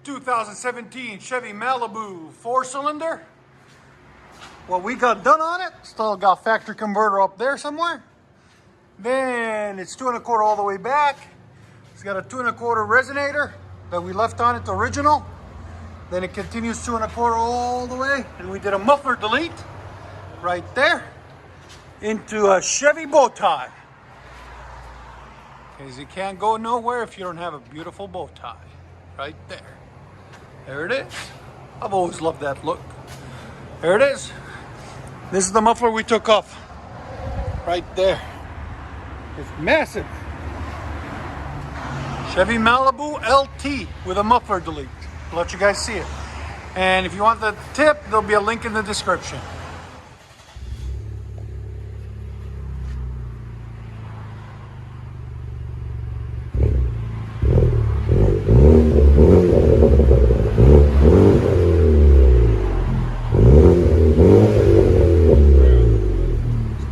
2017 Chevy Malibu 4-cylinder. What we got done on it, still got factory converter up there somewhere. Then it's 2 1/4 all the way back. It's got a 2 1/4 resonator that we left on it, the original. Then it continues 2 1/4 all the way. And we did a muffler delete right there into a Chevy bow tie. Because you can't go nowhere if you don't have a beautiful bow tie. Right there. There it is. I've always loved that look. There it is. This is the muffler we took off. Right there. It's massive. Chevy Malibu LT with a muffler delete. I'll let you guys see it. And if you want the tip, there'll be a link in the description.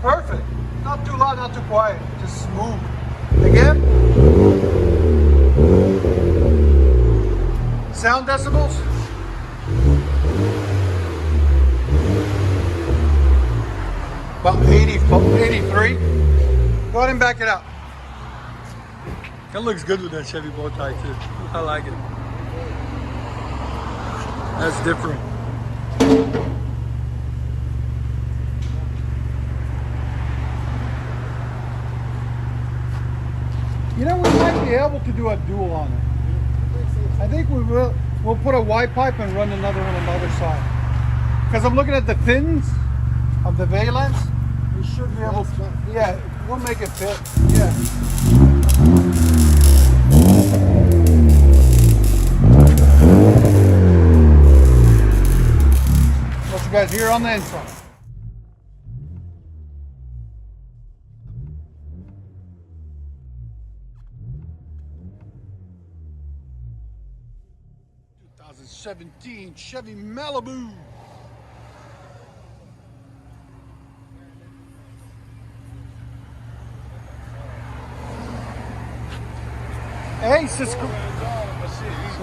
Perfect. Not too loud, not too quiet. Just smooth. Again. Sound decibels. About 80, 83. Go ahead and back it out. That looks good with that Chevy bow tie too. I like it. That's different. You know, we might be able to do a dual on it. I think we will. We'll put a Y pipe and run another one on the other side. Because I'm looking at the fins of the valence. We should be able to. Yeah, we'll make it fit. Yeah. Let you guys hear on the inside. '17 Chevy Malibu. Hey, Cisco.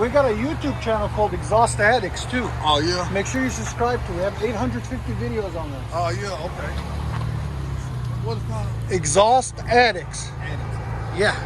We got a YouTube channel called Exhaust Addicts too. Oh yeah. Make sure you subscribe to it. We have 850 videos on this. Oh yeah. Okay. What's it called? Exhaust Addicts. Addicts. Yeah.